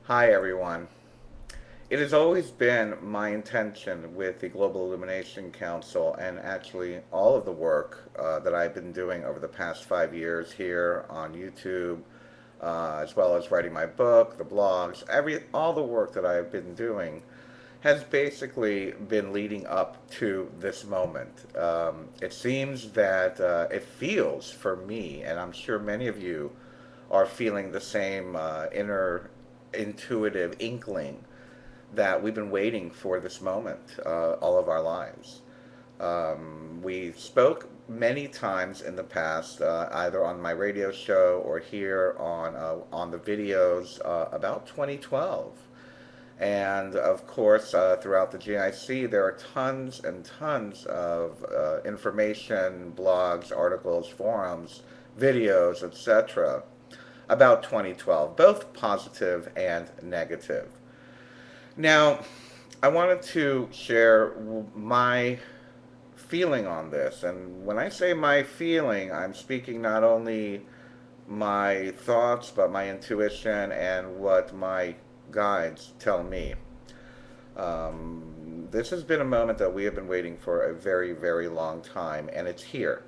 Hi, everyone. It has always been my intention with the Global Illumination Council and actually all of the work that I've been doing over the past 5 years here on YouTube, as well as writing my book, the blogs, all the work that I've been doing has basically been leading up to this moment. It seems that it feels for me, and I'm sure many of you are feeling the same inner intuitive inkling that we've been waiting for this moment all of our lives. We spoke many times in the past, either on my radio show or here on the videos about 2012. And of course, throughout the GIC, there are tons and tons of information, blogs, articles, forums, videos, etc. about 2012, both positive and negative. Now, I wanted to share my feeling on this. And when I say my feeling, I'm speaking not only my thoughts, but my intuition and what my guides tell me. This has been a moment that we have been waiting for a very, very long time, and it's here.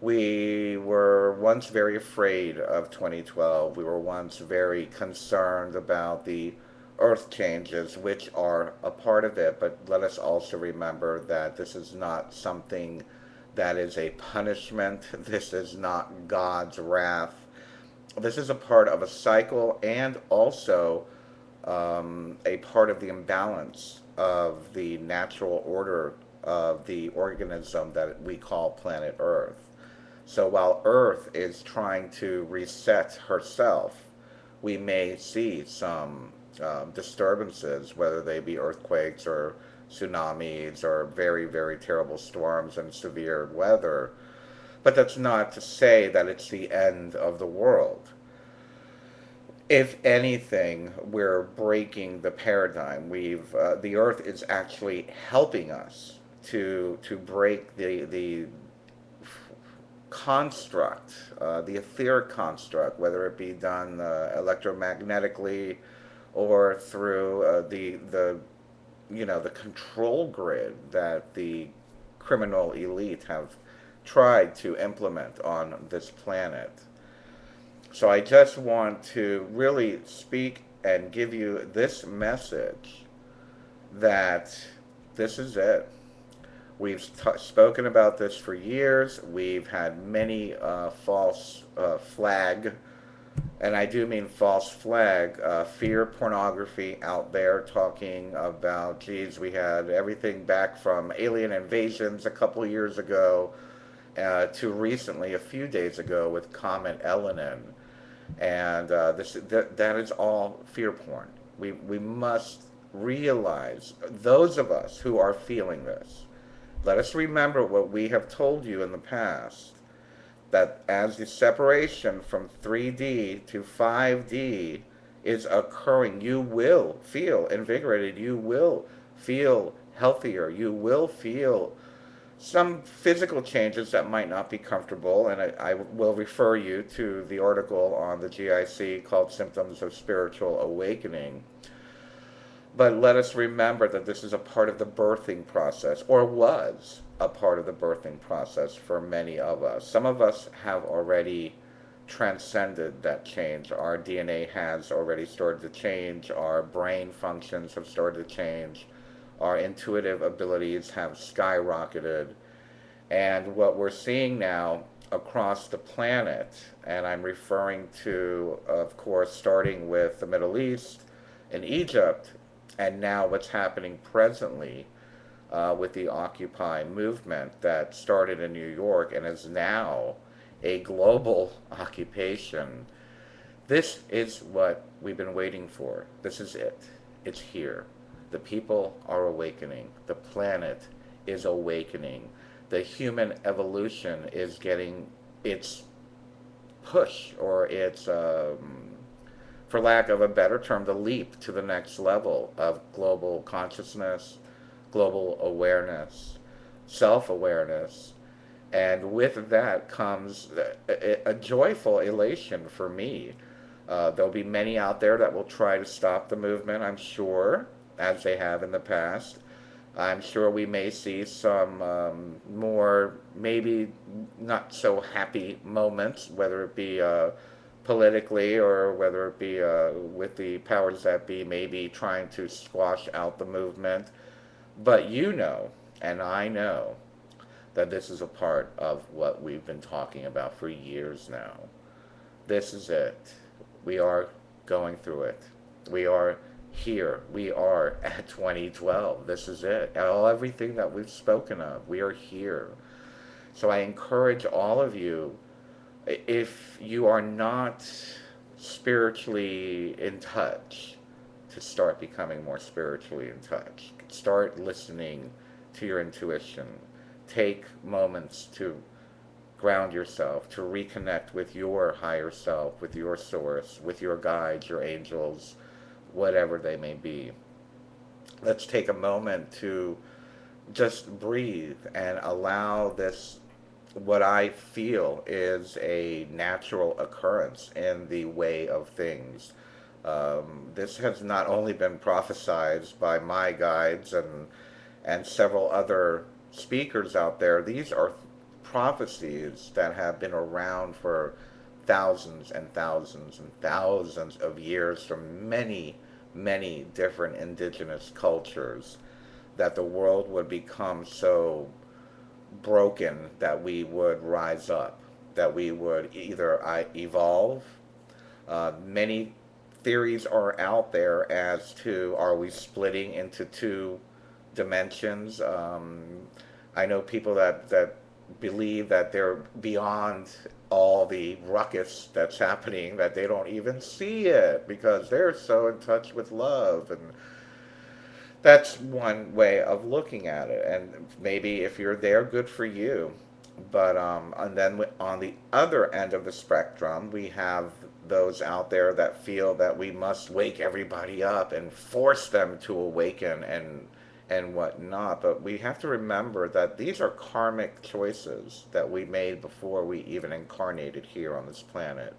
We were once very afraid of 2012. We were once very concerned about the earth changes, which are a part of it, but let us also remember that this is not something that is a punishment. This is not God's wrath. This is a part of a cycle and also a part of the imbalance of the natural order of the organism that we call planet Earth. So while Earth is trying to reset herself, we may see some disturbances, whether they be earthquakes or tsunamis or very, very terrible storms and severe weather. But that's not to say that it's the end of the world. If anything, we're breaking the paradigm. The Earth is actually helping us to break the construct, the etheric construct, whether it be done electromagnetically or through the control grid that the criminal elite have tried to implement on this planet. So I just want to really speak and give you this message that this is it. We've spoken about this for years. We've had many false flag, and I do mean false flag, fear pornography out there talking about, geez, we had everything back from alien invasions a couple years ago to recently, a few days ago, with Comet Elenin. And that is all fear porn. We must realize, those of us who are feeling this, let us remember what we have told you in the past, that as the separation from 3D to 5D is occurring, you will feel invigorated, you will feel healthier, you will feel some physical changes that might not be comfortable, and I will refer you to the article on the GIC called Symptoms of Spiritual Awakening. But let us remember that this is a part of the birthing process, or was a part of the birthing process for many of us. Some of us have already transcended that change. Our DNA has already started to change, our brain functions have started to change, our intuitive abilities have skyrocketed. And what we're seeing now across the planet, and I'm referring to, of course, starting with the Middle East and Egypt, and now what's happening presently with the Occupy movement that started in New York and is now a global occupation. This is what we've been waiting for. This is it. It's here. The people are awakening. The planet is awakening. The human evolution is getting its push, or its for lack of a better term, the leap to the next level of global consciousness, global awareness, self awareness. And with that comes a joyful elation for me. There'll be many out there that will try to stop the movement, I'm sure, as they have in the past. I'm sure we may see some more, maybe not so happy moments, whether it be politically or whether it be with the powers that be, maybe trying to squash out the movement. But you know, and I know, that this is a part of what we've been talking about for years now. This is it. We are going through it. We are here. We are at 2012. This is it. Everything that we've spoken of, we are here. So I encourage all of you, if you are not spiritually in touch, to start becoming more spiritually in touch. Start listening to your intuition. Take moments to ground yourself, to reconnect with your higher self, with your source, with your guides, your angels, whatever they may be. Let's take a moment to just breathe and allow this, what I feel is a natural occurrence in the way of things. This has not only been prophesized by my guides and several other speakers out there. These are prophecies that have been around for thousands and thousands and thousands of years from many, many different indigenous cultures, that the world would become so broken that we would rise up, that we would either evolve. Many theories are out there as to, are we splitting into two dimensions? I know people that believe that they're beyond all the ruckus that's happening, that they don't even see it because they're so in touch with love. And that's one way of looking at it. And maybe if you're there, good for you. But and then on the other end of the spectrum, we have those out there that feel that we must wake everybody up and force them to awaken and whatnot. But we have to remember that these are karmic choices that we made before we even incarnated here on this planet.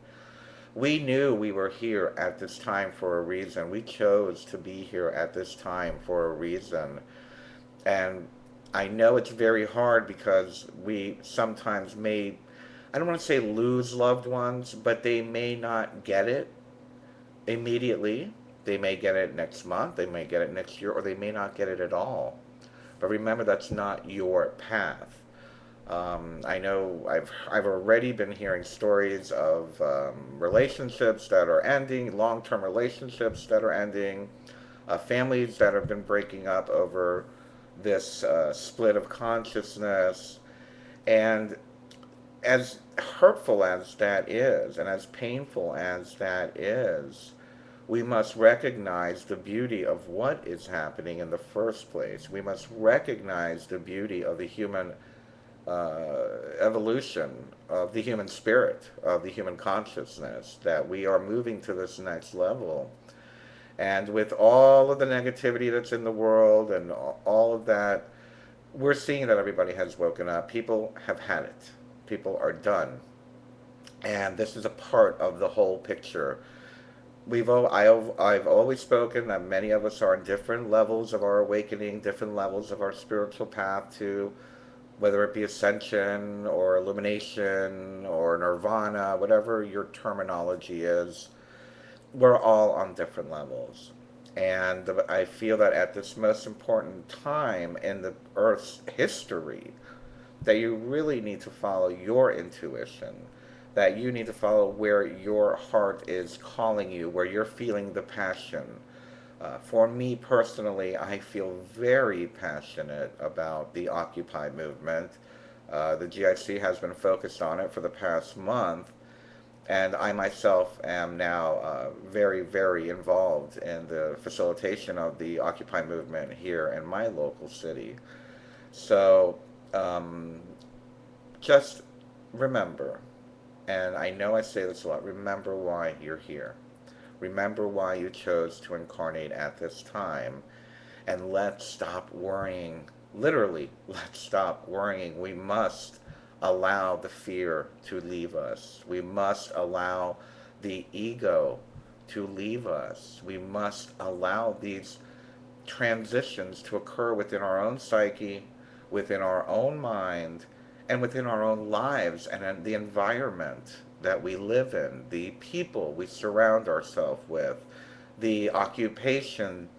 We knew we were here at this time for a reason. We chose to be here at this time for a reason. And I know it's very hard because we sometimes may, I don't want to say lose loved ones, but they may not get it immediately. They may get it next month, they may get it next year, or they may not get it at all. But remember, that's not your path. I know I've already been hearing stories of relationships that are ending, long-term relationships that are ending, families that have been breaking up over this split of consciousness. And as hurtful as that is, and as painful as that is, we must recognize the beauty of what is happening in the first place. We must recognize the beauty of the human evolution, of the human spirit, of the human consciousness, that we are moving to this next level. And with all of the negativity that's in the world and all of that, we're seeing that everybody has woken up. People have had it. People are done. And this is a part of the whole picture. I've always spoken that many of us are in different levels of our awakening, different levels of our spiritual path to, whether it be ascension or illumination or nirvana, whatever your terminology is, we're all on different levels. And I feel that at this most important time in the Earth's history, that you really need to follow your intuition, that you need to follow where your heart is calling you, where you're feeling the passion. For me personally, I feel very passionate about the Occupy movement. The GIC has been focused on it for the past month, and I myself am now very, very involved in the facilitation of the Occupy movement here in my local city. So just remember, and I know I say this a lot, remember why you're here. Remember why you chose to incarnate at this time. And let's stop worrying. Literally, let's stop worrying. We must allow the fear to leave us. We must allow the ego to leave us. We must allow these transitions to occur within our own psyche, within our own mind, and within our own lives and in the environment that we live in, the people we surround ourselves with, the occupation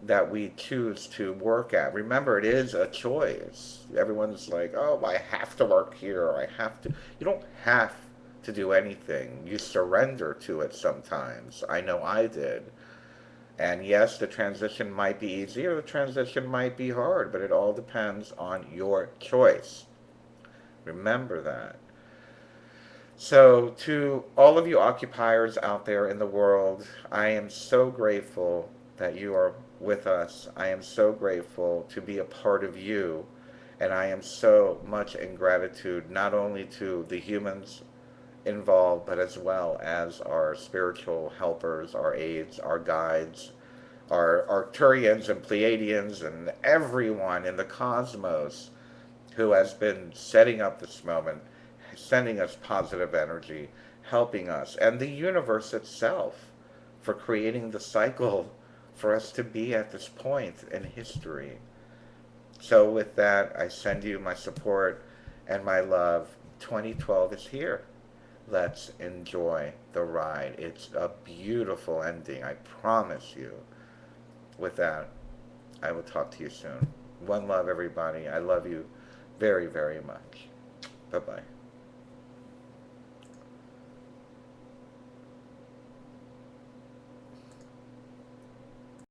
that we choose to work at. Remember, it is a choice. Everyone's like, oh, I have to work here, or I have to. You don't have to do anything. You surrender to it sometimes. I know I did. And yes, the transition might be easy or the transition might be hard, but it all depends on your choice. Remember that. So, to all of you occupiers out there in the world, I am so grateful that you are with us. I am so grateful to be a part of you. And I am so much in gratitude not only to the humans involved, but as well as our spiritual helpers, our aides, our guides, our Arcturians and Pleiadians, and everyone in the cosmos who has been setting up this moment, sending us positive energy, helping us, and the universe itself for creating the cycle for us to be at this point in history. So, with that, I send you my support and my love. 2012 is here. Let's enjoy the ride. It's a beautiful ending, I promise you. With that, I will talk to you soon. One love, everybody. I love you very, very much. Bye bye.